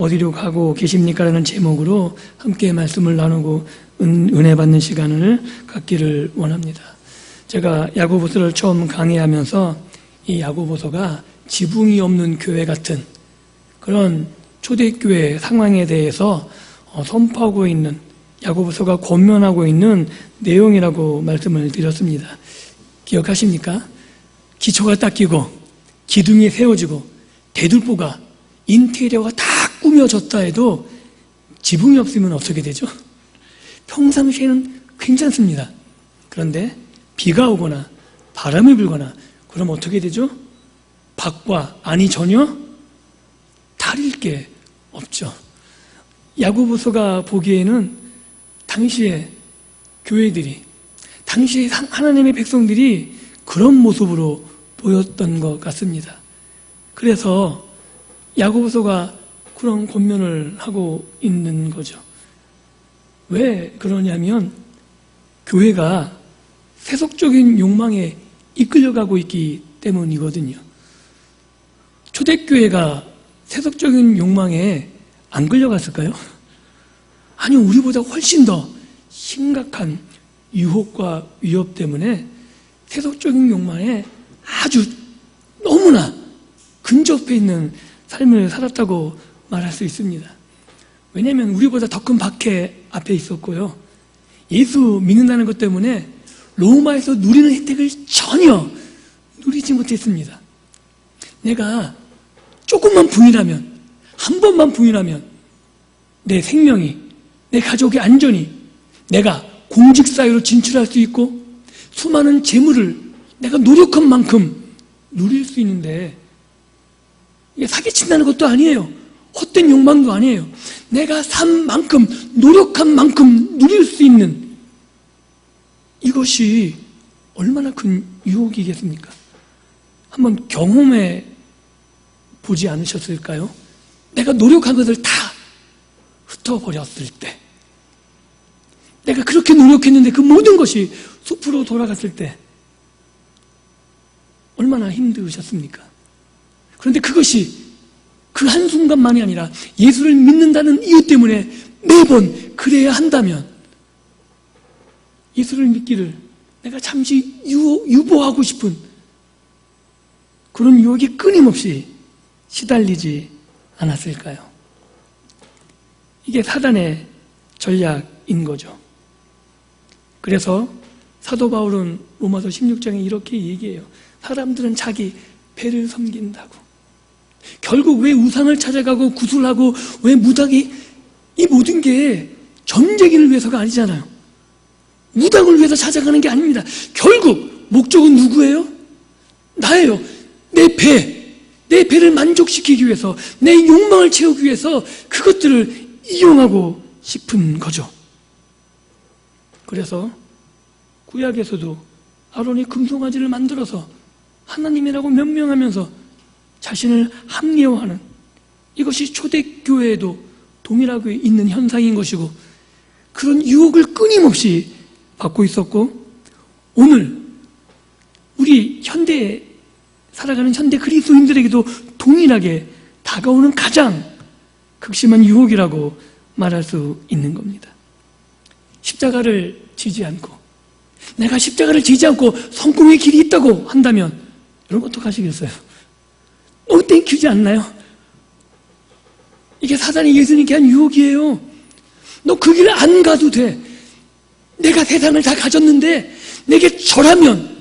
어디로 가고 계십니까? 라는 제목으로 함께 말씀을 나누고 은혜 받는 시간을 갖기를 원합니다. 제가 야고보서를 처음 강의하면서 이 야고보서가 지붕이 없는 교회 같은 그런 초대교회 상황에 대해서 선포하고 있는, 야고보서가 권면하고 있는 내용이라고 말씀을 드렸습니다. 기억하십니까? 기초가 닦이고 기둥이 세워지고 대들보가 인테리어가 다 꾸며졌다 해도 지붕이 없으면 어떻게 되죠? 평상시에는 괜찮습니다. 그런데 비가 오거나 바람이 불거나 그럼 어떻게 되죠? 밖과 안이 전혀 다를 게 없죠. 야고보서가 보기에는 당시의 교회들이, 당시의 하나님의 백성들이 그런 모습으로 보였던 것 같습니다. 그래서 야고보서가 그런 권면을 하고 있는 거죠. 왜 그러냐면 교회가 세속적인 욕망에 이끌려가고 있기 때문이거든요. 초대교회가 세속적인 욕망에 안 끌려갔을까요? 아니, 우리보다 훨씬 더 심각한 유혹과 위협 때문에 세속적인 욕망에 아주 너무나 근접해 있는 삶을 살았다고 말할 수 있습니다. 왜냐하면 우리보다 더 큰 박해 앞에 있었고요. 예수 믿는다는 것 때문에 로마에서 누리는 혜택을 전혀 누리지 못했습니다. 내가 조금만 부인하면, 한 번만 부인하면 내 생명이, 내 가족의 안전이, 내가 공직사회로 진출할 수 있고 수많은 재물을 내가 노력한 만큼 누릴 수 있는데, 이게 사기친다는 것도 아니에요. 헛된 욕망도 아니에요. 내가 산 만큼, 노력한 만큼 누릴 수 있는 이것이 얼마나 큰 유혹이겠습니까? 한번 경험해 보지 않으셨을까요? 내가 노력한 것을 다 흩어버렸을 때, 내가 그렇게 노력했는데 그 모든 것이 숲으로 돌아갔을 때 얼마나 힘드셨습니까? 그런데 그것이 그 한순간만이 아니라 예수를 믿는다는 이유 때문에 매번 그래야 한다면 예수를 믿기를 내가 잠시 유보하고 싶은 그런 유혹이 끊임없이 시달리지 않았을까요? 이게 사단의 전략인 거죠. 그래서 사도 바울은 로마서 16장에 이렇게 얘기해요. 사람들은 자기 배를 섬긴다고. 결국 왜 우상을 찾아가고 구슬하고 왜 무당이, 이 모든 게 점쟁이를 위해서가 아니잖아요. 무당을 위해서 찾아가는 게 아닙니다. 결국 목적은 누구예요? 나예요. 내 배를 만족시키기 위해서, 내 욕망을 채우기 위해서 그것들을 이용하고 싶은 거죠. 그래서 구약에서도 아론이 금송아지를 만들어서 하나님이라고 명명하면서 자신을 합리화하는, 이것이 초대교회에도 동일하게 있는 현상인 것이고, 그런 유혹을 끊임없이 받고 있었고, 오늘 우리 현대에 살아가는 현대 그리스도인들에게도 동일하게 다가오는 가장 극심한 유혹이라고 말할 수 있는 겁니다. 십자가를 지지 않고, 내가 십자가를 지지 않고 성공의 길이 있다고 한다면 여러분 어떡하시겠어요? 너무 땡큐지 않나요? 이게 사단이 예수님께 한 유혹이에요. 너 그 길 안 가도 돼. 내가 세상을 다 가졌는데 내게 절하면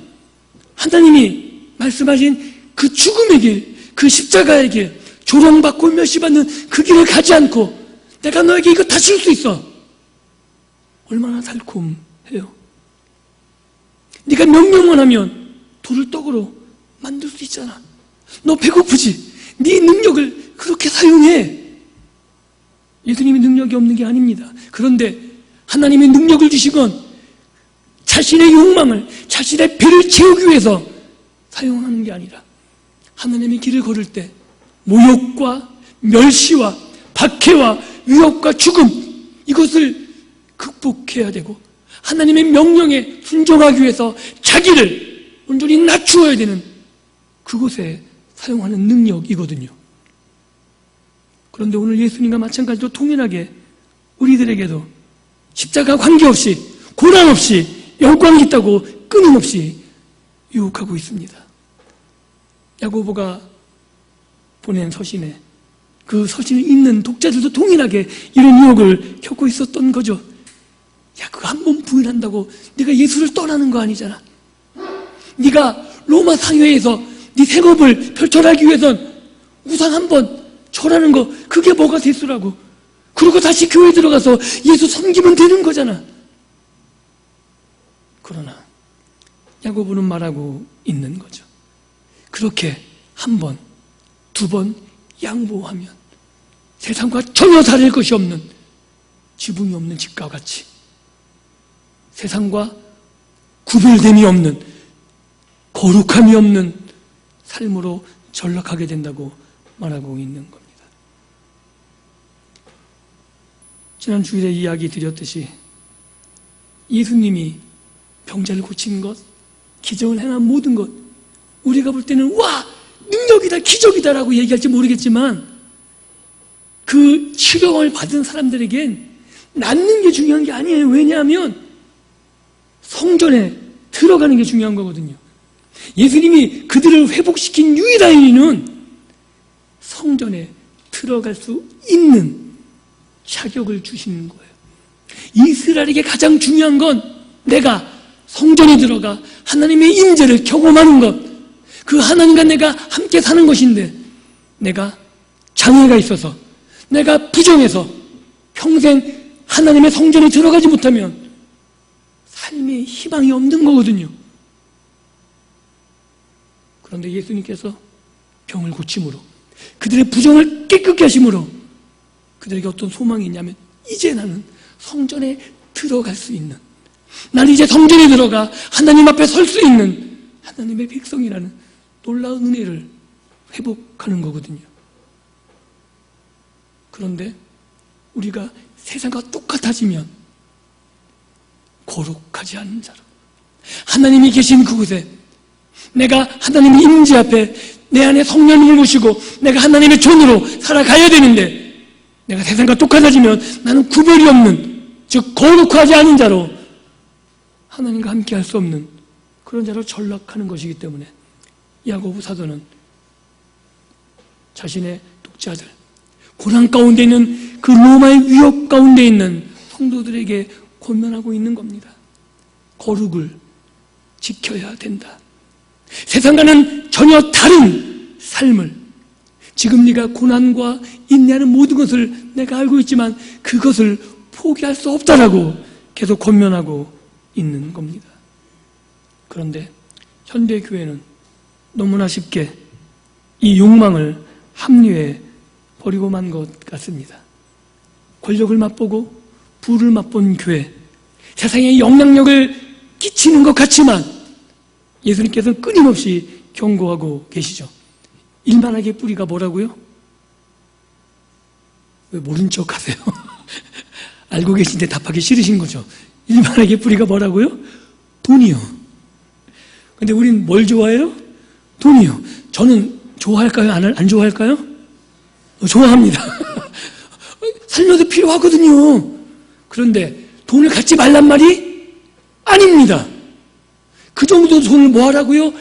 하나님이 말씀하신 그 죽음의 길, 그 십자가의 길, 조롱받고 멸시받는 그 길을 가지 않고 내가 너에게 이거 다 줄 수 있어. 얼마나 달콤해요. 네가 명령만 하면 돌을 떡으로 만들 수 있잖아. 너 배고프지? 네 능력을 그렇게 사용해. 예수님이 능력이 없는 게 아닙니다. 그런데 하나님의 능력을 주시건 자신의 욕망을, 자신의 배를 채우기 위해서 사용하는 게 아니라 하나님의 길을 걸을 때 모욕과 멸시와 박해와 위협과 죽음, 이것을 극복해야 되고 하나님의 명령에 순종하기 위해서 자기를 온전히 낮추어야 되는 그곳에 사용하는 능력이거든요. 그런데 오늘 예수님과 마찬가지로 동일하게 우리들에게도 십자가 관계없이, 고난 없이, 영광이 있다고 끊임없이 유혹하고 있습니다. 야고보가 보낸 서신에 그 서신을 읽는 독자들도 동일하게 이런 유혹을 겪고 있었던 거죠. 야, 그거 한 번 부인한다고 네가 예수를 떠나는 거 아니잖아. 네가 로마 상회에서 네 생업을 펼쳐나가기 위해선 우상 한 번 절하는 거, 그게 뭐가 대수라고. 그리고 다시 교회 들어가서 예수 섬기면 되는 거잖아. 그러나 야고보는 말하고 있는 거죠. 그렇게 한 번, 두 번 양보하면 세상과 전혀 다를 것이 없는, 지붕이 없는 집과 같이 세상과 구별됨이 없는, 거룩함이 없는 삶으로 전락하게 된다고 말하고 있는 겁니다. 지난 주일에 이야기 드렸듯이 예수님이 병자를 고친 것, 기적을 행한 모든 것, 우리가 볼 때는 와, 능력이다, 기적이다라고 얘기할지 모르겠지만 그 치료를 받은 사람들에겐 낫는 게 중요한 게 아니에요. 왜냐하면 성전에 들어가는 게 중요한 거거든요. 예수님이 그들을 회복시킨 유일한 이유는 성전에 들어갈 수 있는 자격을 주시는 거예요. 이스라엘에게 가장 중요한 건 내가 성전에 들어가 하나님의 임재를 경험하는 것, 그 하나님과 내가 함께 사는 것인데, 내가 장애가 있어서, 내가 부정해서 평생 하나님의 성전에 들어가지 못하면 삶에 희망이 없는 거거든요. 그런데 예수님께서 병을 고침으로, 그들의 부정을 깨끗게 하심으로 그들에게 어떤 소망이 있냐면, 이제 나는 성전에 들어갈 수 있는, 나는 이제 성전에 들어가 하나님 앞에 설 수 있는 하나님의 백성이라는 놀라운 은혜를 회복하는 거거든요. 그런데 우리가 세상과 똑같아지면 거룩하지 않은 자로, 하나님이 계신 그곳에 내가 하나님의 임재 앞에 내 안에 성령님을 모시고 내가 하나님의 존으로 살아가야 되는데, 내가 세상과 똑같아지면 나는 구별이 없는, 즉 거룩하지 않은 자로 하나님과 함께 할 수 없는 그런 자로 전락하는 것이기 때문에 야고보 사도는 자신의 독자들, 고난 가운데 있는 그 로마의 위협 가운데 있는 성도들에게 권면하고 있는 겁니다. 거룩을 지켜야 된다. 세상과는 전혀 다른 삶을, 지금 네가 고난과 인내하는 모든 것을 내가 알고 있지만 그것을 포기할 수 없다라고 계속 권면하고 있는 겁니다. 그런데 현대 교회는 너무나 쉽게 이 욕망을 합리화해 버리고 만 것 같습니다. 권력을 맛보고 부를 맛본 교회, 세상에 영향력을 끼치는 것 같지만 예수님께서는 끊임없이 경고하고 계시죠. 일만하게 뿌리가 뭐라고요? 왜 모른 척 하세요? 알고 계신데 답하기 싫으신 거죠. 일만하게 뿌리가 뭐라고요? 돈이요. 근데 우린 뭘 좋아해요? 돈이요. 저는 좋아할까요? 안 좋아할까요? 좋아합니다. 살면서 필요하거든요. 그런데 돈을 갖지 말란 말이 아닙니다. 그 정도 돈을 뭐 하라고요?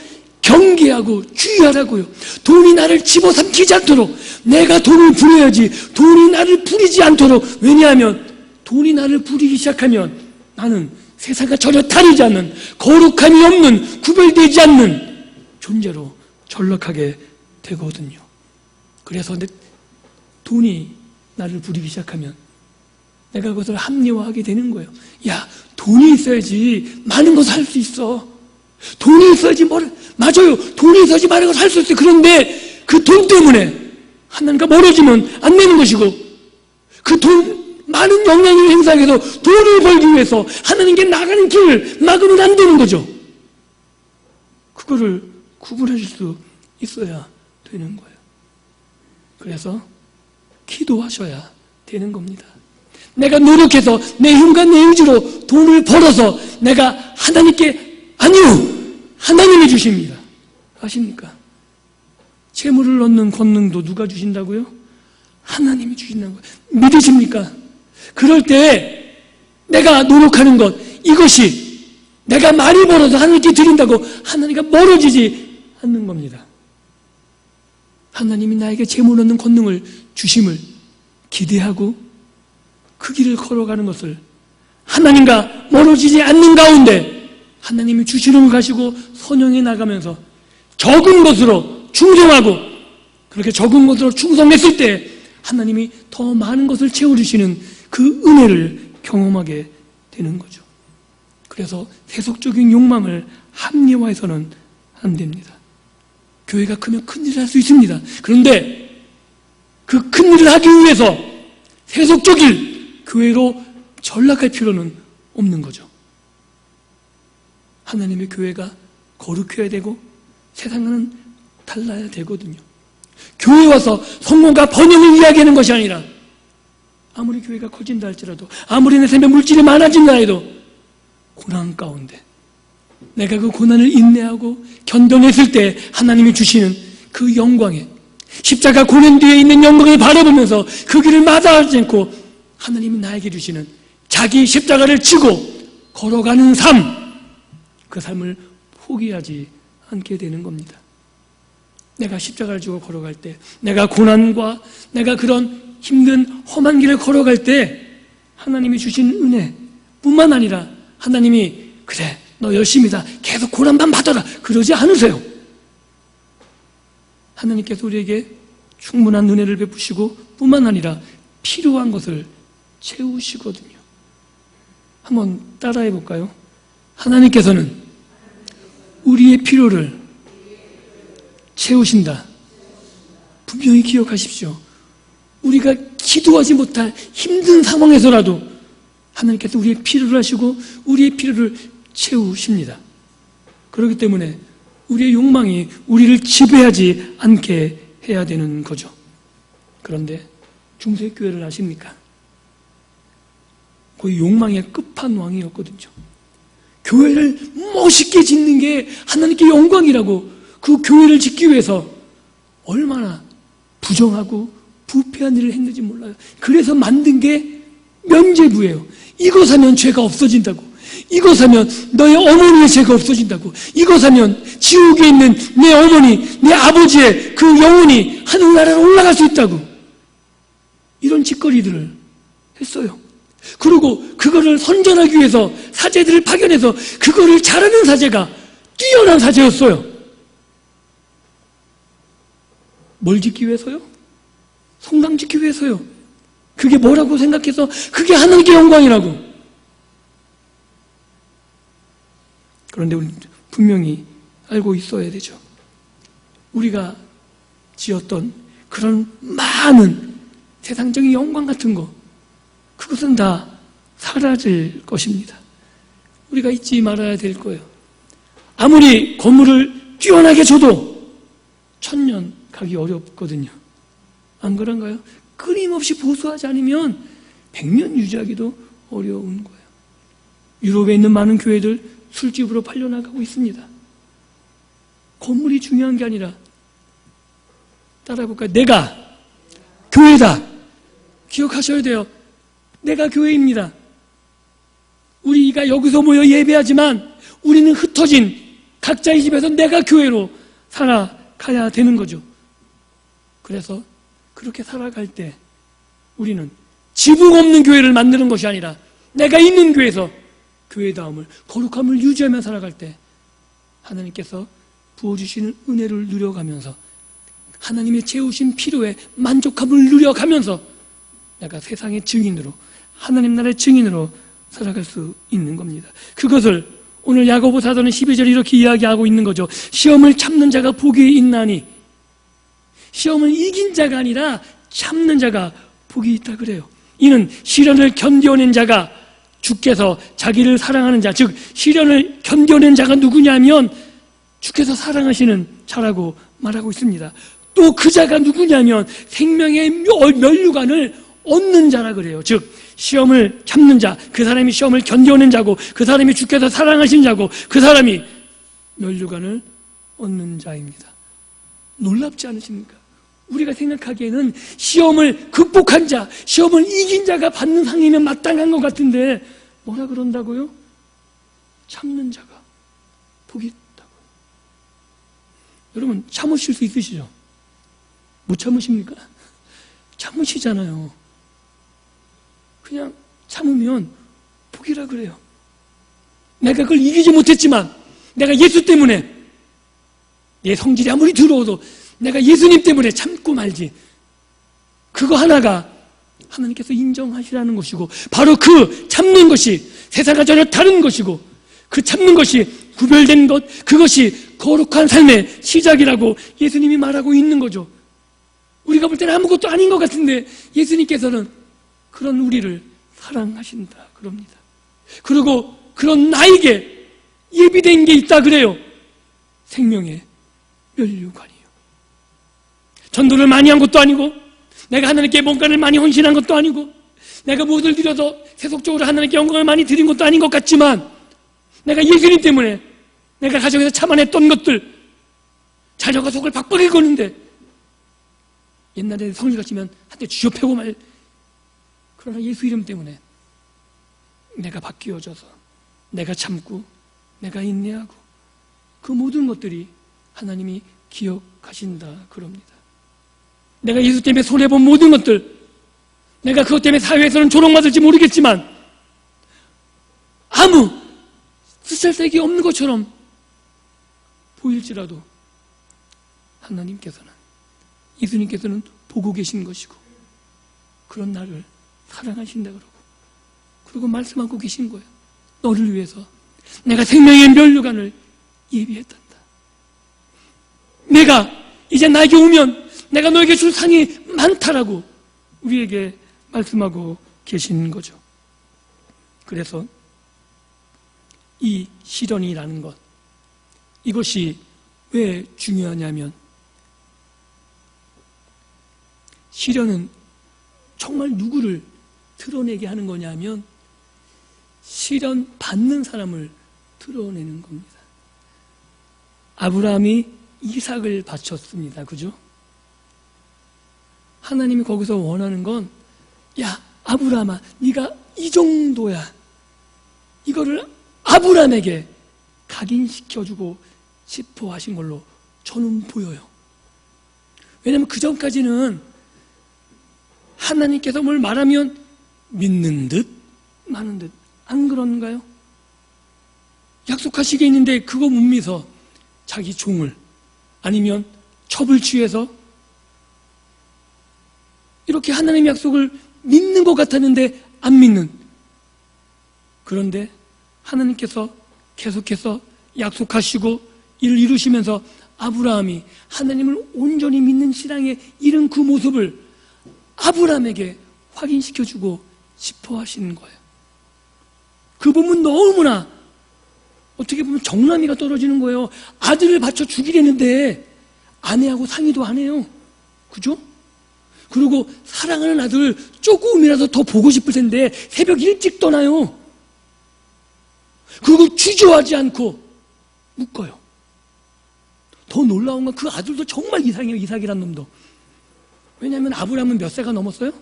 경계하고 주의하라고요. 돈이 나를 집어삼키지 않도록 내가 돈을 부려야지 돈이 나를 부리지 않도록. 왜냐하면 돈이 나를 부리기 시작하면 나는 세상과 전혀 다르지 않는, 거룩함이 없는, 구별되지 않는 존재로 전락하게 되거든요. 그래서 돈이 나를 부리기 시작하면 내가 그것을 합리화하게 되는 거예요. 야, 돈이 있어야지 많은 것을 할 수 있어. 돈이 있어야지 맞아요. 돈이 있어야지 많은 것을 할 수 있어요. 그런데 그 돈 때문에 하나님과 멀어지면 안 되는 것이고, 그 돈, 많은 영향력을 행사하기 위해서 돈을 벌기 위해서 하나님께 나가는 길을 막으면 안 되는 거죠. 그거를 구분하실 수 있어야 되는 거예요. 그래서 기도하셔야 되는 겁니다. 내가 노력해서 내 힘과 내 의지로 돈을 벌어서 내가 하나님께, 아니요, 하나님이 주십니다. 아십니까? 재물을 얻는 권능도 누가 주신다고요? 하나님이 주신다는 것. 믿으십니까? 그럴 때 내가 노력하는 것, 이것이 내가 많이 벌어서 하나님께 드린다고 하나님과 멀어지지 않는 겁니다. 하나님이 나에게 재물 얻는 권능을 주심을 기대하고 그 길을 걸어가는 것을 하나님과 멀어지지 않는 가운데 하나님이 주시는 걸 가지고 선영해 나가면서 적은 것으로 충성하고 그렇게 적은 것으로 충성했을 때 하나님이 더 많은 것을 채워주시는 그 은혜를 경험하게 되는 거죠. 그래서 세속적인 욕망을 합리화해서는 안 됩니다. 교회가 크면 큰일을 할 수 있습니다. 그런데 그 큰일을 하기 위해서 세속적인 교회로 전락할 필요는 없는 거죠. 하나님의 교회가 거룩해야 되고 세상과는 달라야 되거든요. 교회 와서 성공과 번영을 이야기하는 것이 아니라 아무리 교회가 커진다 할지라도 아무리 내 삶에 물질이 많아진다 해도 고난 가운데 내가 그 고난을 인내하고 견뎌냈을 때 하나님이 주시는 그 영광에 십자가 고난 뒤에 있는 영광을 바라보면서 그 길을 마다하지 않고 하나님이 나에게 주시는 자기 십자가를 지고 걸어가는 삶, 그 삶을 포기하지 않게 되는 겁니다. 내가 십자가를 지고 걸어갈 때, 내가 고난과 내가 그런 힘든 험한 길을 걸어갈 때 하나님이 주신 은혜뿐만 아니라 하나님이 그래 너 열심히다 계속 고난만 받아라 그러지 않으세요. 하나님께서 우리에게 충분한 은혜를 베푸시고 뿐만 아니라 필요한 것을 채우시거든요. 한번 따라해 볼까요? 하나님께서는 우리의 필요를 채우신다. 분명히 기억하십시오. 우리가 기도하지 못할 힘든 상황에서라도 하나님께서 우리의 필요를 하시고 우리의 필요를 채우십니다. 그렇기 때문에 우리의 욕망이 우리를 지배하지 않게 해야 되는 거죠. 그런데 중세교회를 아십니까? 거의 욕망의 끝판왕이었거든요. 교회를 멋있게 짓는 게 하나님께 영광이라고 그 교회를 짓기 위해서 얼마나 부정하고 부패한 일을 했는지 몰라요. 그래서 만든 게 면죄부예요. 이거 사면 죄가 없어진다고. 이거 사면 너의 어머니의 죄가 없어진다고. 이거 사면 지옥에 있는 내 어머니, 내 아버지의 그 영혼이 하늘나라로 올라갈 수 있다고. 이런 짓거리들을 했어요. 그리고 그거를 선전하기 위해서 사제들을 파견해서 그거를 잘하는 사제가 뛰어난 사제였어요. 뭘 짓기 위해서요? 성당 짓기 위해서요. 그게 뭐라고 생각해서 그게 하나님께 영광이라고. 그런데 우리는 분명히 알고 있어야 되죠. 우리가 지었던 그런 많은 세상적인 영광 같은 거, 그것은 다 사라질 것입니다. 우리가 잊지 말아야 될 거예요. 아무리 건물을 뛰어나게 줘도 1000년 가기 어렵거든요. 안 그런가요? 끊임없이 보수하지 않으면 100년 유지하기도 어려운 거예요. 유럽에 있는 많은 교회들 술집으로 팔려나가고 있습니다. 건물이 중요한 게 아니라, 따라해볼까요? 내가 교회다. 기억하셔야 돼요. 내가 교회입니다. 우리가 여기서 모여 예배하지만 우리는 흩어진 각자의 집에서 내가 교회로 살아가야 되는 거죠. 그래서 그렇게 살아갈 때 우리는 지붕 없는 교회를 만드는 것이 아니라 내가 있는 교회에서 교회다움을, 거룩함을 유지하며 살아갈 때 하나님께서 부어주시는 은혜를 누려가면서 하나님의 채우신 필요에 만족함을 누려가면서 내가 세상의 증인으로, 하나님 나라의 증인으로 살아갈 수 있는 겁니다. 그것을 오늘 야고보 사도는 12절에 이렇게 이야기하고 있는 거죠. 시험을 참는 자가 복이 있나니, 시험을 이긴 자가 아니라 참는 자가 복이 있다 그래요. 이는 시련을 견뎌낸 자가, 주께서 자기를 사랑하는 자, 즉 시련을 견뎌낸 자가 누구냐면 주께서 사랑하시는 자라고 말하고 있습니다. 또 그 자가 누구냐면 생명의 면류관을 얻는 자라 그래요. 즉 시험을 참는 자, 그 사람이 시험을 견뎌낸 자고, 그 사람이 주께서 사랑하신 자고, 그 사람이 면류관을 얻는 자입니다. 놀랍지 않으십니까? 우리가 생각하기에는 시험을 극복한 자, 시험을 이긴 자가 받는 상이면 마땅한 것 같은데 뭐라 그런다고요? 참는 자가 복이 있다고요. 여러분 참으실 수 있으시죠? 못 참으십니까? 참으시잖아요. 그냥 참으면 복이라 그래요. 내가 그걸 이기지 못했지만 내가 예수 때문에 내 성질이 아무리 더러워도 내가 예수님 때문에 참고 말지. 그거 하나가 하나님께서 인정하시라는 것이고 바로 그 참는 것이 세상과 전혀 다른 것이고 그 참는 것이 구별된 것, 그것이 거룩한 삶의 시작이라고 예수님이 말하고 있는 거죠. 우리가 볼 때는 아무것도 아닌 것 같은데 예수님께서는 그런 우리를 사랑하신다 그럽니다. 그리고 그런 나에게 예비된 게 있다 그래요. 생명의 면류관이요. 전도를 많이 한 것도 아니고 내가 하나님께 뭔가를 많이 헌신한 것도 아니고 내가 무엇을 드려서 세속적으로 하나님께 영광을 많이 드린 것도 아닌 것 같지만 내가 예수님 때문에 내가 가정에서 참아냈던 것들 자녀가 속을 박박하게 거는데 옛날에 성질 같으면 한테 쥐어패고 말. 그러나 예수 이름 때문에 내가 바뀌어져서 내가 참고 내가 인내하고 그 모든 것들이 하나님이 기억하신다 그럽니다. 내가 예수 때문에 손해본 모든 것들, 내가 그것 때문에 사회에서는 조롱받을지 모르겠지만 아무 쓰잘데기 없는 것처럼 보일지라도 하나님께서는, 예수님께서는 보고 계신 것이고 그런 나를 사랑하신다 그러고 말씀하고 계신 거예요. 너를 위해서 내가 생명의 면류관을 예비했단다. 내가 이제 나에게 오면 내가 너에게 줄 상이 많다라고 우리에게 말씀하고 계신 거죠. 그래서 이 시련이라는 것, 이것이 왜 중요하냐면 시련은 정말 누구를 드러내게 하는 거냐면 시련 받는 사람을 드러내는 겁니다. 아브라함이 이삭을 바쳤습니다. 그죠? 하나님이 거기서 원하는 건, 야 아브라함아, 네가 이 정도야, 이거를 아브라함에게 각인시켜주고 싶어 하신 걸로 저는 보여요. 왜냐하면 그 전까지는 하나님께서 뭘 말하면 믿는 듯 마는 듯, 안 그런가요? 약속하시게 있는데 그거 못 믿어 자기 종을, 아니면 첩을 취해서 이렇게 하나님의 약속을 믿는 것 같았는데 안 믿는. 그런데 하나님께서 계속해서 약속하시고 이를 이루시면서 아브라함이 하나님을 온전히 믿는 신앙에 이른 그 모습을 아브라함에게 확인시켜주고 싶어 하시는 거예요. 그 부분 너무나 어떻게 보면 정남이가 떨어지는 거예요. 아들을 바쳐 죽이려는데 아내하고 상의도 안 해요. 그죠? 그리고 사랑하는 아들 조금이라도 더 보고 싶을 텐데 새벽 일찍 떠나요. 그리고 주저하지 않고 묶어요. 더 놀라운 건 그 아들도 정말 이상해요. 이삭이란 놈도. 왜냐하면 아브라함은 몇 세가 넘었어요?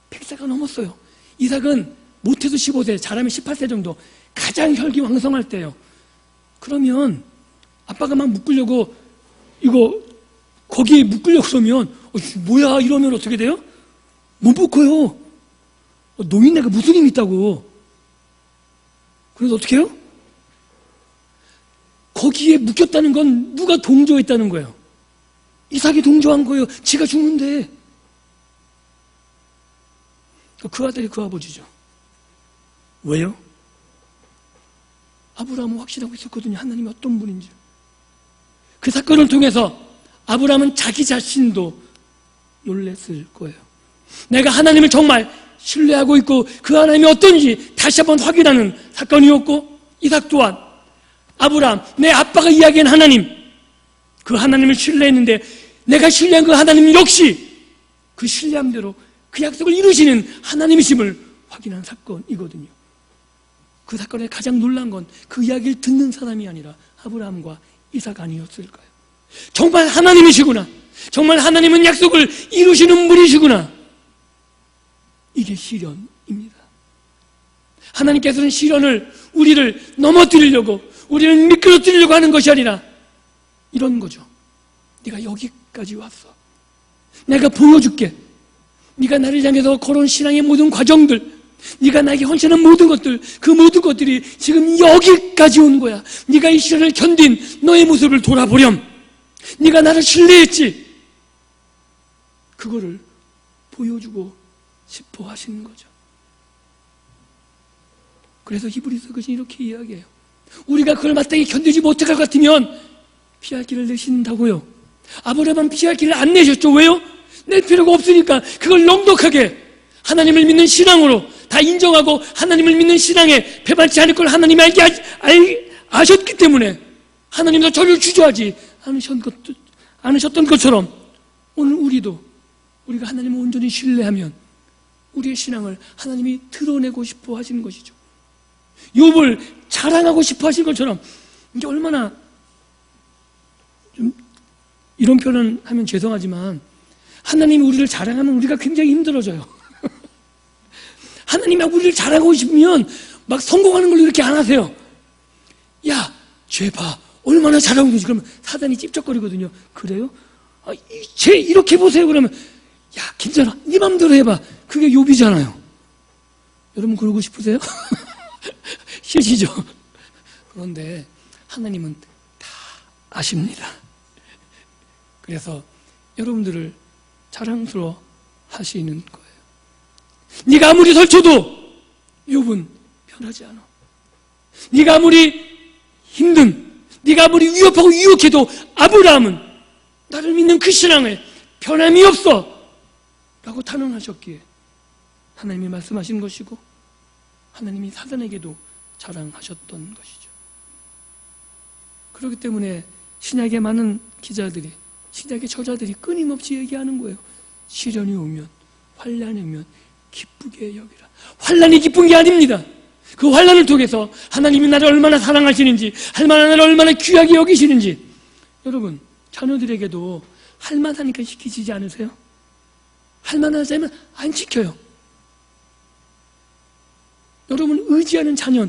100세가 넘었어요. 이삭은 못해도 15세, 잘하면 18세 정도, 가장 혈기왕성할 때예요. 그러면 아빠가 막 묶으려고 이거 거기에 묶으려고 그러면 뭐야 이러면 어떻게 돼요? 못 묶어요. 노인네가 무슨 힘이 있다고. 그래서 어떻게 해요? 거기에 묶였다는 건 누가 동조했다는 거예요? 이삭이 동조한 거예요. 지가 죽는데. 그 아들이 그 아버지죠. 왜요? 아브라함은 확신하고 있었거든요. 하나님이 어떤 분인지. 그 사건을 통해서 아브라함은 자기 자신도 놀랐을 거예요. 내가 하나님을 정말 신뢰하고 있고 그 하나님이 어떤지 다시 한번 확인하는 사건이었고, 이삭 또한 아브라함, 내 아빠가 이야기한 하나님, 그 하나님을 신뢰했는데 내가 신뢰한 그 하나님 역시 그 신뢰함대로 그 약속을 이루시는 하나님이심을 확인한 사건이거든요. 그 사건에 가장 놀란 건 그 이야기를 듣는 사람이 아니라 아브라함과 이삭 아니었을까요? 정말 하나님이시구나, 정말 하나님은 약속을 이루시는 분이시구나. 이게 시련입니다. 하나님께서는 시련을 우리를 넘어뜨리려고, 우리를 미끄러뜨리려고 하는 것이 아니라 이런 거죠. 네가 여기까지 왔어. 내가 보여줄게. 네가 나를 향해서 걸어온 신앙의 모든 과정들, 네가 나에게 헌신한 모든 것들, 그 모든 것들이 지금 여기까지 온 거야. 네가 이 시련을 견딘 너의 모습을 돌아보렴. 네가 나를 신뢰했지. 그거를 보여주고 싶어 하시는 거죠. 그래서 히브리서 글은 이렇게 이야기해요. 우리가 그걸 마땅히 견디지 못할 것 같으면 피할 길을 내신다고요. 아브라함은 피할 길을 안 내셨죠. 왜요? 낼 필요가 없으니까 그걸 넉넉하게 하나님을 믿는 신앙으로 다 인정하고 하나님을 믿는 신앙에 배반치 않을 걸 하나님이 아셨기 때문에 하나님도 저를 주저하지 않으셨던 것처럼 오늘 우리가 하나님을 온전히 신뢰하면 우리의 신앙을 하나님이 드러내고 싶어 하시는 것이죠. 욥을 자랑하고 싶어 하신 것처럼, 이게 얼마나 좀 이런 표현을 하면 죄송하지만 하나님이 우리를 자랑하면 우리가 굉장히 힘들어져요. 하나님이 우리를 자랑하고 싶으면 막 성공하는 걸로 이렇게 안 하세요. 야, 쟤 봐. 얼마나 잘하고 있는지. 그러면 사단이 찝쩍거리거든요. 그래요? 쟤 이렇게 보세요. 그러면 야, 괜찮아. 네 맘대로 해봐. 그게 욥이잖아요. 여러분 그러고 싶으세요? 싫으시죠? 그런데 하나님은 다 아십니다. 그래서 여러분들을 자랑스러워 하시는 거예요. 네가 아무리 설쳐도 욥은 변하지 않아. 네가 아무리 힘든, 네가 아무리 위협하고 유혹해도 아브라함은 나를 믿는 그 신앙에 변함이 없어 라고 탄원하셨기에 하나님이 말씀하신 것이고 하나님이 사단에게도 자랑하셨던 것이죠. 그렇기 때문에 신약의 많은 기자들이, 신약의 저자들이 끊임없이 얘기하는 거예요. 시련이 오면, 환난이 오면 기쁘게 여기라. 환난이 기쁜 게 아닙니다. 그 환난을 통해서 하나님이 나를 얼마나 사랑하시는지, 나를 얼마나 귀하게 여기시는지, 여러분 자녀들에게도 할만하니까 시키시지 않으세요? 할만하자면 안 시켜요. 여러분 의지하는 자녀,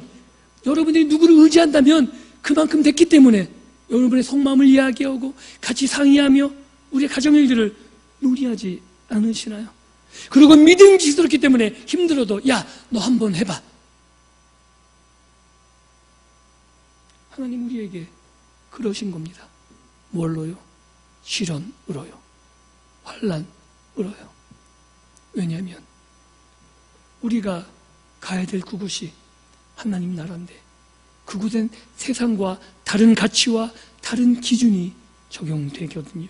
여러분들이 누구를 의지한다면 그만큼 됐기 때문에 여러분의 속마음을 이야기하고 같이 상의하며 우리의 가정 일들을 논의하지 않으시나요? 그리고 믿음직스럽기 때문에 힘들어도 야, 너 한번 해봐. 하나님 우리에게 그러신 겁니다. 뭘로요? 시련으로요. 환난으로요. 왜냐하면 우리가 가야 될 그곳이 하나님 나라인데 그곳엔 세상과 다른 가치와 다른 기준이 적용되거든요.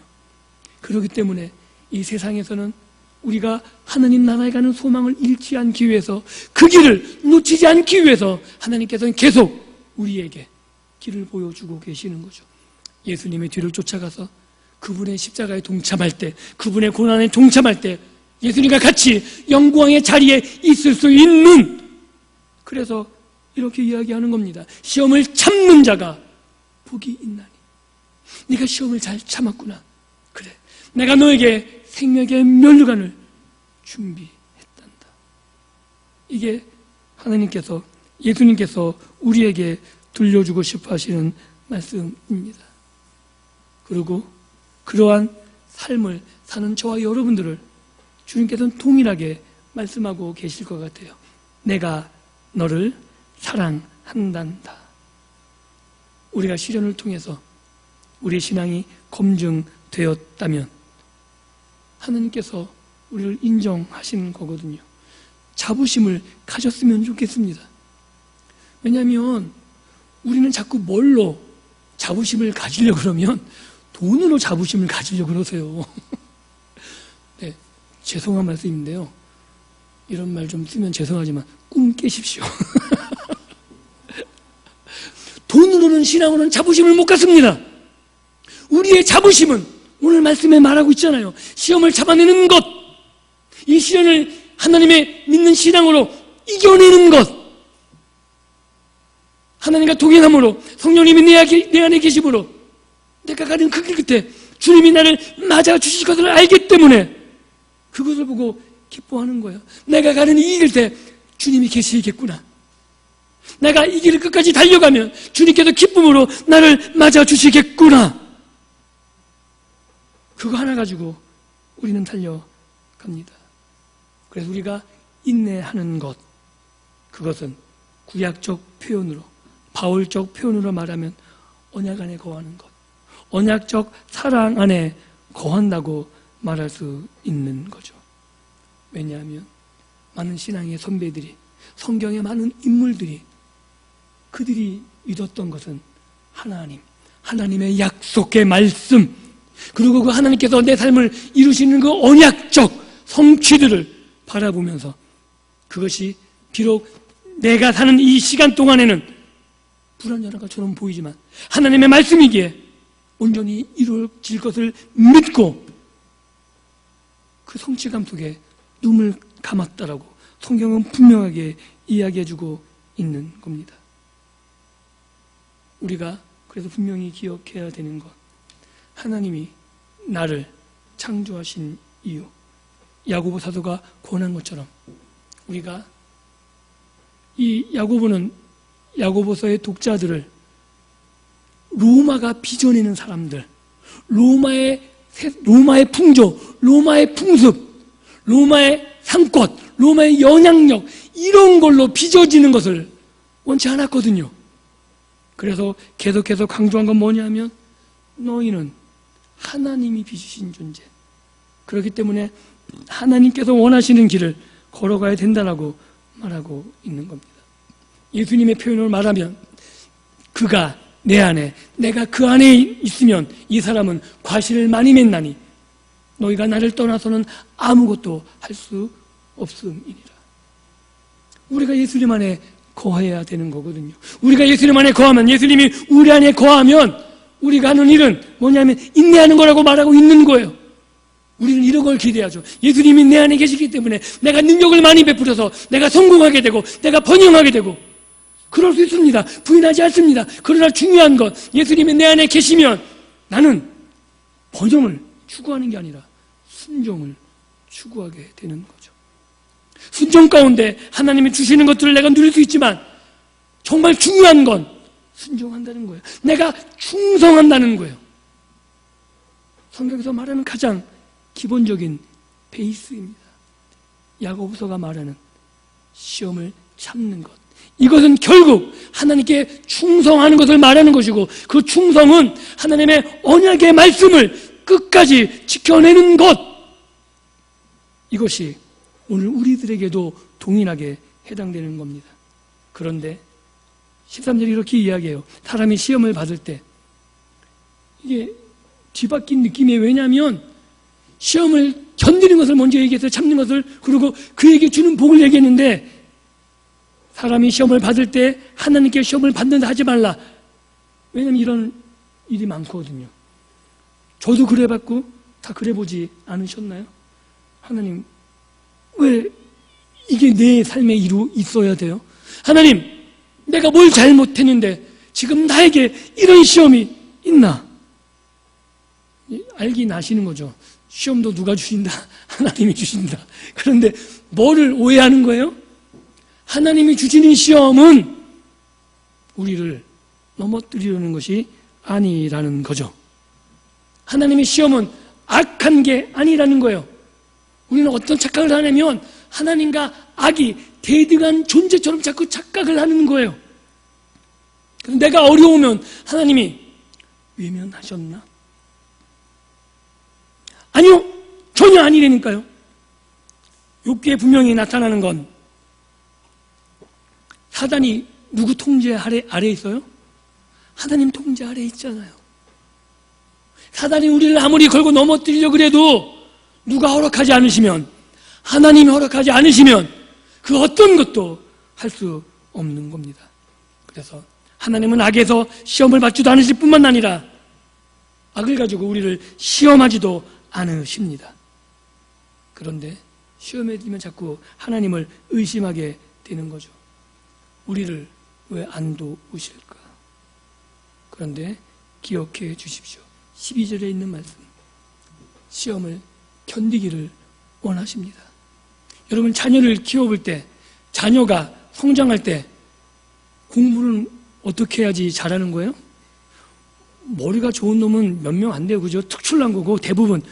그렇기 때문에 이 세상에서는 우리가 하나님 나라에 가는 소망을 잃지 않기 위해서, 그 길을 놓치지 않기 위해서 하나님께서는 계속 우리에게 길을 보여주고 계시는 거죠. 예수님의 뒤를 쫓아가서 그분의 십자가에 동참할 때, 그분의 고난에 동참할 때 예수님과 같이 영광의 자리에 있을 수 있는, 그래서 이렇게 이야기하는 겁니다. 시험을 참는 자가 복이 있나니. 네가 시험을 잘 참았구나. 그래, 내가 너에게 생명의 면류관을 준비했단다. 이게 하나님께서, 예수님께서 우리에게 들려주고 싶어 하시는 말씀입니다. 그리고 그러한 삶을 사는 저와 여러분들을 주님께서는 동일하게 말씀하고 계실 것 같아요. 내가 너를 사랑한단다. 우리가 시련을 통해서 우리의 신앙이 검증되었다면 하나님께서 우리를 인정하시는 거거든요. 자부심을 가졌으면 좋겠습니다. 왜냐하면 우리는 자꾸 뭘로 자부심을 가지려고 그러면 돈으로 자부심을 가지려고 그러세요. 네, 죄송한 말씀인데요. 이런 말 좀 쓰면 죄송하지만 꿈 깨십시오. 돈으로는, 신앙으로는 자부심을 못 갖습니다. 우리의 자부심은 오늘 말씀에 말하고 있잖아요. 시험을 잡아내는 것, 이 시련을 하나님의 믿는 신앙으로 이겨내는 것, 하나님과 동행함으로, 성령님이 내 안에 계심으로 내가 가는 그 길 끝에 주님이 나를 맞아 주실 것을 알기 때문에 그것을 보고 기뻐하는 거예요. 내가 가는 이 길 때 주님이 계시겠구나. 내가 이 길을 끝까지 달려가면 주님께서 기쁨으로 나를 맞아 주시겠구나. 그거 하나 가지고 우리는 달려갑니다. 그래서 우리가 인내하는 것, 그것은 구약적 표현으로, 바울적 표현으로 말하면 언약 안에 거하는 것, 언약적 사랑 안에 거한다고 말할 수 있는 거죠. 왜냐하면 많은 신앙의 선배들이, 성경의 많은 인물들이, 그들이 믿었던 것은 하나님, 하나님의 약속의 말씀, 그리고 그 하나님께서 내 삶을 이루시는 그 언약적 성취들을 바라보면서 그것이 비록 내가 사는 이 시간 동안에는 불완전한 것처럼 보이지만 하나님의 말씀이기에 온전히 이루어질 것을 믿고 그 성취감 속에 눈을 감았다라고 성경은 분명하게 이야기해주고 있는 겁니다. 우리가 그래서 분명히 기억해야 되는 것, 하나님이 나를 창조하신 이유, 야고보 사도가 권한 것처럼 우리가 이 야고보서의 독자들을 로마가 빚어내는 사람들, 로마의 풍조, 로마의 풍습, 로마의 상권, 로마의 영향력, 이런 걸로 빚어지는 것을 원치 않았거든요. 그래서 계속해서 강조한 건 뭐냐면 너희는 하나님이 빚으신 존재, 그렇기 때문에 하나님께서 원하시는 길을 걸어가야 된다라고 말하고 있는 겁니다. 예수님의 표현을 말하면 그가 내 안에, 내가 그 안에 있으면 이 사람은 과실을 많이 맺나니 너희가 나를 떠나서는 아무것도 할 수 없음이니라. 우리가 예수님 안에 거해야 되는 거거든요. 우리가 예수님 안에 거하면, 예수님이 우리 안에 거하면 우리가 하는 일은 뭐냐면 인내하는 거라고 말하고 있는 거예요. 우리는 이런 걸 기대하죠. 예수님이 내 안에 계시기 때문에 내가 능력을 많이 베풀어서 내가 성공하게 되고 내가 번영하게 되고, 그럴 수 있습니다. 부인하지 않습니다. 그러나 중요한 건 예수님이 내 안에 계시면 나는 번영을 추구하는 게 아니라 순종을 추구하게 되는 거죠. 순종 가운데 하나님이 주시는 것들을 내가 누릴 수 있지만 정말 중요한 건 순종한다는 거예요. 내가 충성한다는 거예요. 성경에서 말하는 가장 기본적인 베이스입니다. 야고보서가 말하는 시험을 참는 것, 이것은 결국 하나님께 충성하는 것을 말하는 것이고, 그 충성은 하나님의 언약의 말씀을 끝까지 지켜내는 것, 이것이 오늘 우리들에게도 동일하게 해당되는 겁니다. 그런데 13절이 이렇게 이야기해요. 사람이 시험을 받을 때 이게 뒤바뀐 느낌이에요. 왜냐하면 시험을 견디는 것을 먼저 얘기해서 참는 것을, 그리고 그에게 주는 복을 얘기했는데, 사람이 시험을 받을 때 하나님께 시험을 받는다 하지 말라. 왜냐하면 이런 일이 많거든요. 저도 그래봤고 다 그래보지 않으셨나요? 하나님, 왜 이게 내 삶에 있어야 돼요? 하나님, 내가 뭘 잘못했는데 지금 나에게 이런 시험이 있나? 알긴 아시는 거죠. 시험도 누가 주신다? 하나님이 주신다. 그런데 뭐를 오해하는 거예요? 하나님이 주시는 시험은 우리를 넘어뜨리려는 것이 아니라는 거죠. 하나님의 시험은 악한 게 아니라는 거예요. 우리는 어떤 착각을 하냐면 하나님과 악이 대등한 존재처럼 자꾸 착각을 하는 거예요. 내가 어려우면 하나님이 외면하셨나? 아니요, 전혀 아니라니까요. 욥기에 분명히 나타나는 건 사단이 누구 통제 아래 있어요? 하나님 통제 아래 있잖아요. 사단이 우리를 아무리 걸고 넘어뜨리려고 해도 누가 허락하지 않으시면, 하나님이 허락하지 않으시면 그 어떤 것도 할 수 없는 겁니다. 그래서 하나님은 악에서 시험을 받지도 않으실 뿐만 아니라 악을 가지고 우리를 시험하지도 않으십니다. 그런데 시험에 들면 자꾸 하나님을 의심하게 되는 거죠. 우리를 왜 안 도우실까? 그런데 기억해 주십시오. 12절에 있는 말씀, 시험을 견디기를 원하십니다. 여러분, 자녀를 키워볼 때, 자녀가 성장할 때 공부는 어떻게 해야지 잘하는 거예요? 머리가 좋은 놈은 몇 명 안 돼요. 그죠? 특출난 거고, 대부분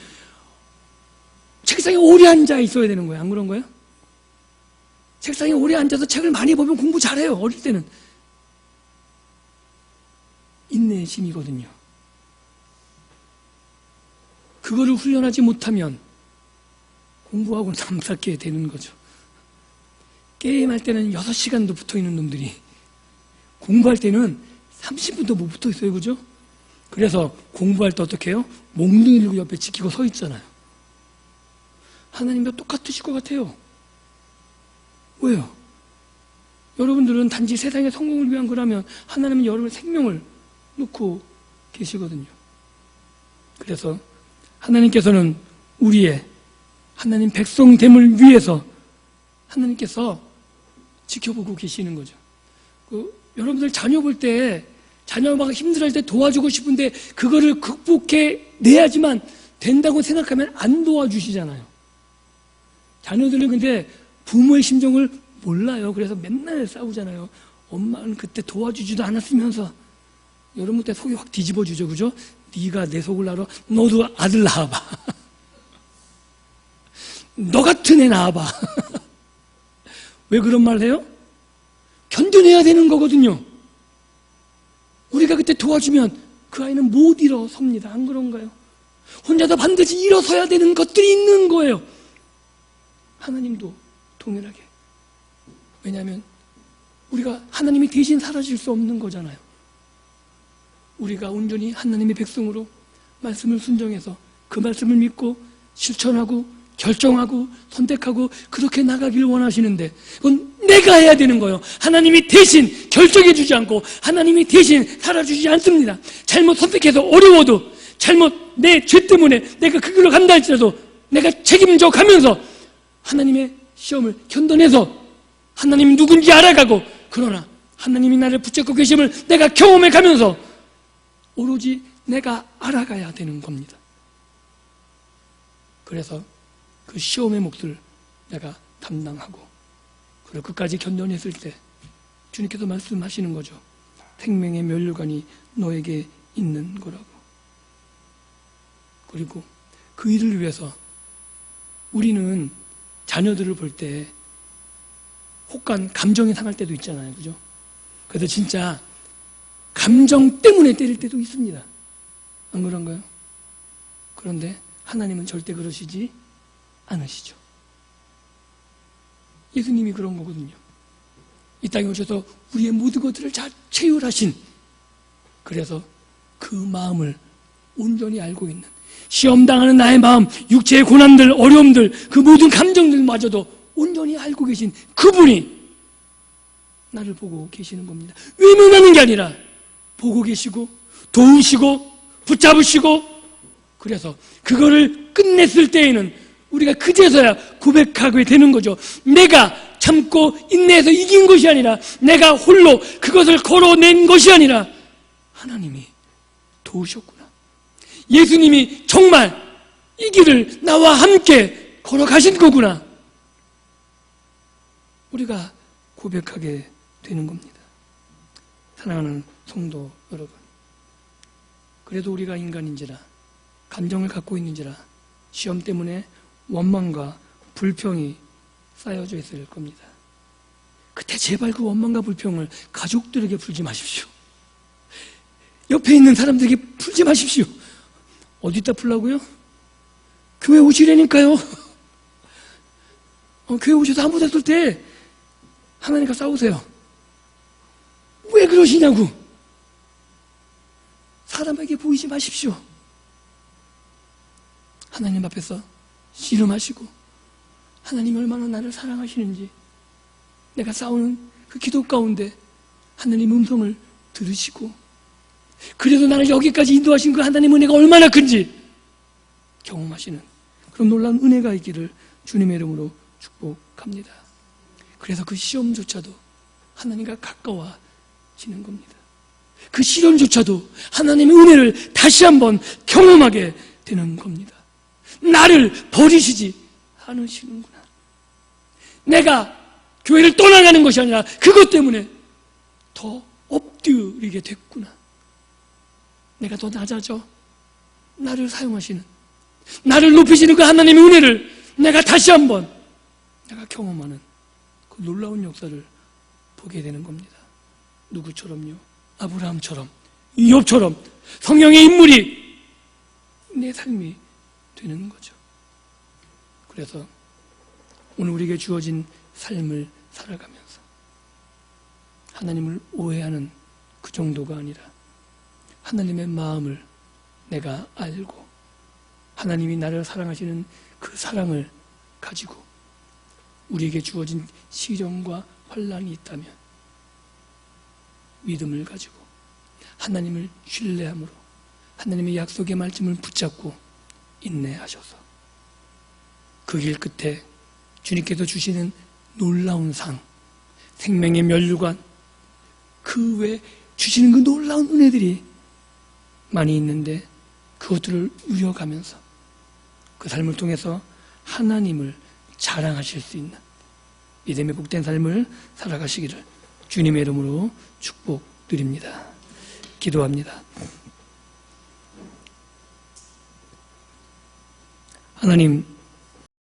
책상에 오래 앉아 있어야 되는 거예요. 안 그런 거예요? 책상에 오래 앉아서 책을 많이 보면 공부 잘해요. 어릴 때는. 인내심이거든요. 그거를 훈련하지 못하면 공부하고 남삭게 되는 거죠. 게임할 때는 6시간도 붙어있는 놈들이 공부할 때는 30분도 못 붙어있어요. 그죠? 그래서 공부할 때 어떻게 해요? 몽둥이 들고 옆에 지키고 서 있잖아요. 하나님과 똑같으실 것 같아요. 왜요? 여러분들은 단지 세상의 성공을 위한 거라면 하나님은 여러분의 생명을 놓고 계시거든요. 그래서 하나님께서는 우리의 하나님 백성됨을 위해서 하나님께서 지켜보고 계시는 거죠. 여러분들 자녀 볼 때, 자녀가 힘들어할 때 도와주고 싶은데 그거를 극복해내야지만 된다고 생각하면 안 도와주시잖아요. 자녀들은 근데 부모의 심정을 몰라요. 그래서 맨날 싸우잖아요. 엄마는 그때 도와주지도 않았으면서. 여러분 그때 속이 확 뒤집어주죠. 그죠? 네가 내 속을 알아? 너도 아들 낳아봐. 너 같은 애 낳아봐. 왜 그런 말 해요? 견뎌내야 되는 거거든요. 우리가 그때 도와주면 그 아이는 못 일어섭니다. 안 그런가요? 혼자서 반드시 일어서야 되는 것들이 있는 거예요. 하나님도 동일하게. 왜냐하면 우리가 하나님이 대신 사라질 수 없는 거잖아요. 우리가 온전히 하나님의 백성으로 말씀을 순종해서 그 말씀을 믿고 실천하고 결정하고 선택하고 그렇게 나가기를 원하시는데 그건 내가 해야 되는 거예요. 하나님이 대신 결정해 주지 않고 하나님이 대신 살아주지 않습니다. 잘못 선택해서 어려워도 잘못 내 죄 때문에 내가 그 길로 간다 할지라도 내가 책임져 가면서 하나님의 시험을 견뎌내서 하나님이 누군지 알아가고 그러나 하나님이 나를 붙잡고 계심을 내가 경험해 가면서 오로지 내가 알아가야 되는 겁니다. 그래서 그 시험의 몫을 내가 담당하고 그리고 끝까지 견뎌냈을 때 주님께서 말씀하시는 거죠. 생명의 면류관이 너에게 있는 거라고. 그리고 그 일을 위해서 우리는 자녀들을 볼 때 혹간 감정이 상할 때도 있잖아요. 그죠? 그래서 진짜 감정 때문에 때릴 때도 있습니다. 안 그런가요? 그런데 하나님은 절대 그러시지 않으시죠. 예수님이 그런 거거든요. 이 땅에 오셔서 우리의 모든 것들을 잘 체휼하신, 그래서 그 마음을 온전히 알고 있는, 시험당하는 나의 마음, 육체의 고난들, 어려움들, 그 모든 감정들마저도 온전히 알고 계신 그분이 나를 보고 계시는 겁니다. 외면하는 게 아니라 보고 계시고 도우시고 붙잡으시고, 그래서 그거를 끝냈을 때에는 우리가 그제서야 고백하게 되는 거죠. 내가 참고 인내해서 이긴 것이 아니라, 내가 홀로 그것을 걸어낸 것이 아니라 하나님이 도우셨구나. 예수님이 정말 이 길을 나와 함께 걸어가신 거구나. 우리가 고백하게 되는 겁니다. 사랑하는 성도 여러분, 그래도 우리가 인간인지라 감정을 갖고 있는지라 시험 때문에 원망과 불평이 쌓여져 있을 겁니다. 그때 제발 그 원망과 불평을 가족들에게 풀지 마십시오. 옆에 있는 사람들에게 풀지 마십시오. 어디다 풀라고요? 교회 오시라니까요. 교회 오셔서 한부 됐을 때 하나님과 싸우세요. 왜 그러시냐고. 사람에게 보이지 마십시오. 하나님 앞에서 씨름하시고 하나님이 얼마나 나를 사랑하시는지, 내가 싸우는 그 기도 가운데 하나님 음성을 들으시고, 그래도 나를 여기까지 인도하신 그 하나님 은혜가 얼마나 큰지 경험하시는 그런 놀라운 은혜가 있기를 주님의 이름으로 축복합니다. 그래서 그 시험조차도 하나님과 가까워지는 겁니다. 그 시련조차도 하나님의 은혜를 다시 한번 경험하게 되는 겁니다. 나를 버리시지 않으시는구나. 내가 교회를 떠나가는 것이 아니라 그것 때문에 더 엎드리게 됐구나. 내가 더 낮아져 나를 사용하시는, 나를 높이시는 그 하나님의 은혜를 내가 다시 한번 내가 경험하는 그 놀라운 역사를 보게 되는 겁니다. 누구처럼요? 아브라함처럼, 이욥처럼 성령의 인물이 내 삶이 되는 거죠. 그래서 오늘 우리에게 주어진 삶을 살아가면서 하나님을 오해하는 그 정도가 아니라 하나님의 마음을 내가 알고 하나님이 나를 사랑하시는 그 사랑을 가지고 우리에게 주어진 시련과 환난이 있다면 믿음을 가지고 하나님을 신뢰함으로 하나님의 약속의 말씀을 붙잡고 인내하셔서 그 길 끝에 주님께서 주시는 놀라운 상, 생명의 면류관, 그 외에 주시는 그 놀라운 은혜들이 많이 있는데 그것들을 누려가면서 그 삶을 통해서 하나님을 자랑하실 수 있는 믿음의 복된 삶을 살아가시기를 주님의 이름으로 축복드립니다. 기도합니다. 하나님,